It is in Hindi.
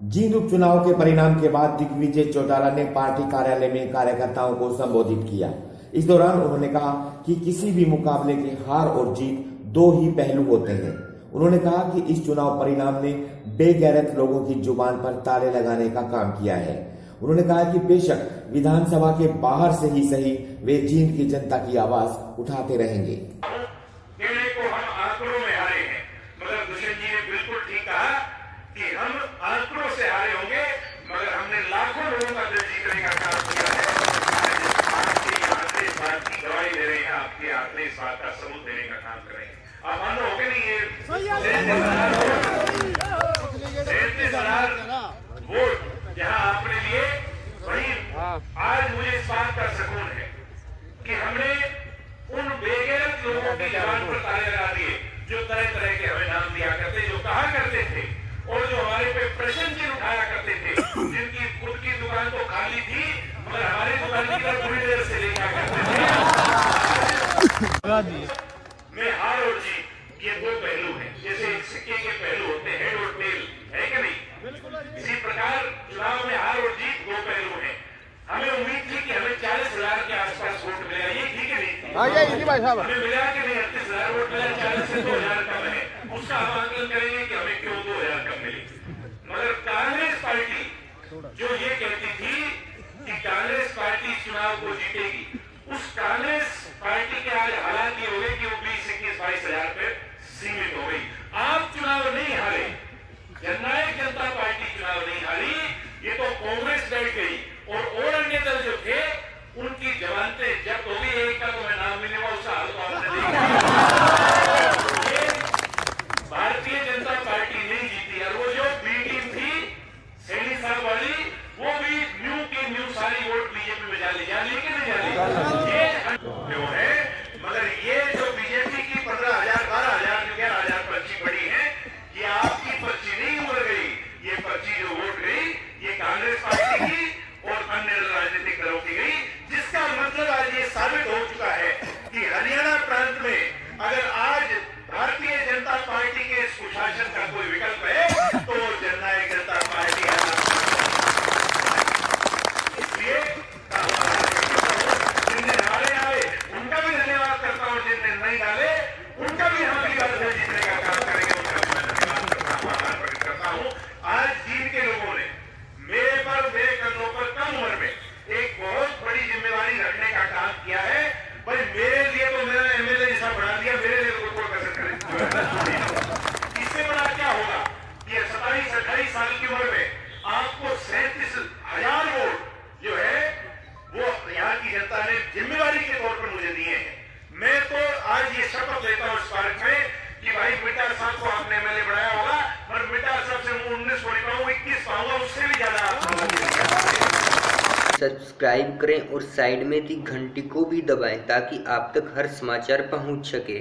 जींद उपचुनाव के परिणाम के बाद दिग्विजय चौटाला ने पार्टी कार्यालय में कार्यकर्ताओं को संबोधित किया। इस दौरान उन्होंने कहा कि किसी भी मुकाबले की हार और जीत दो ही पहलू होते हैं। उन्होंने कहा कि इस चुनाव परिणाम ने बेगैरत लोगों की जुबान पर ताले लगाने का काम किया है। उन्होंने कहा कि बेशक विधानसभा के बाहर से ही सही वे जींद की जनता की आवाज उठाते रहेंगे। हम आंकड़ों से हारे होंगे, मगर हमने लाखों लोगों का दिल जीतने का काम किया है। आपके आंकड़े इस बात की गवाही दे रहे हैं, आपके आंकड़े इस बात का सबूत देने का काम कर रहे हैं। आप मान लो नहीं, ये 33,000 वोट जहां आपने लिए, वही आज मुझे इस बात का सुकून है कि हमने उन बेगैरत लोगों की जबान पर ताले लगा दिए जो तरह तरह के हमें नाम दिया करते, जो कहा करते थे और जो हमारे पे प्रश्न चिन्ह उठाया करते थे, जिनकी खुद की दुकान तो खाली थी मगर हमारी दुकान की तरफ पूरी देर से लेकर करते थे। में हार और जीत ये दो पहलू हैं, जैसे सिक्के के पहलू होते हैं, हेड और टेल, है कि नहीं? इसी प्रकार चुनाव में हार और जीत दो पहलू हैं। हमें उम्मीद थी कि हमें 40,000 के आसपास वोट मिलेगा, ये ठीक है नहीं? हमें मिला कि नहीं? 38,000 वोट मिला, 40 से 2,000 कम है। उसका हम आकलन करेंगे कि हमें क्यों 2,000 कम मिली। मगर कांग्रेस पार्टी जो ये कहती थी कि कांग्रेस पार्टी चुनाव को जीतेगी, उस कांग्रेस पार्टी के आज हालात ये हो गए कि वो 20-21-22,000 पे सीमित हो गई। आप चुनाव नहीं हारे, जननायक जनता पार्टी चुनाव नहीं हारी, ये तो कांग्रेस बैठ गई और अन्य दल जो थे उनकी जमानतें जब्त हो गई। एक का तो मैं नाम मिलेगा, उसका हाल तो आपने देखा। भारतीय जनता पार्टी नहीं जीती और वो जो बी टीम थी सैनी साहब वाली, वो भी न्यू की न्यू सारी वोट बीजेपी में जाली कि नहीं जाली? ये जो है, मगर ये जो बीजेपी की 15,000, 12,000, 11,000 पर्ची पड़ी है, ये आपकी पर्ची नहीं उड़ गई। ये पर्ची जो वोट गई ये कांग्रेस पार्टी की और अन्य राजनीतिक दलों की गई, जिसका मतलब आज ये साबित हो चुका है कि हरियाणा प्रांत में अगर आज भारतीय जनता पार्टी के सुशासन का कोई विकल्प है तो जननायक जनता पार्टी है। इसलिए जिनने हारे आए उनका भी धन्यवाद करता हूं, जिनने नहीं डाले उनका भी हम जीतने का काम करेंगे, उनका भी मैं धन्यवाद करता हूं, आभार प्रकट करता हूं। आज जींद के लोगों ने मेरे कंधों पर कम उम्र में एक बहुत बड़ी जिम्मेवारी रखने का काम किया है। भाई मेरे लिए तो मेरा एमएलए जैसा बढ़ा दिया, मेरे लिए तो कोई कसर करे। इससे बड़ा क्या होगा? ये 27-28 साल की उम्र में आपको 37,000 वोट जो है वो यहाँ की जनता ने जिम्मेवारी के तौर पर मुझे दिए हैं। मैं तो आज ये शपथ लेता हूँ इस पार्क में कि भाई मिटार साहब को आपने एमएलए बनाया होगा, और मिटार साहब से 19 वोट पाऊंगा, 21 पाऊंगा, उससे भी ज्यादा सब्सक्राइब करें और साइड में दी घंटी को भी दबाएं ताकि आप तक हर समाचार पहुंच सके।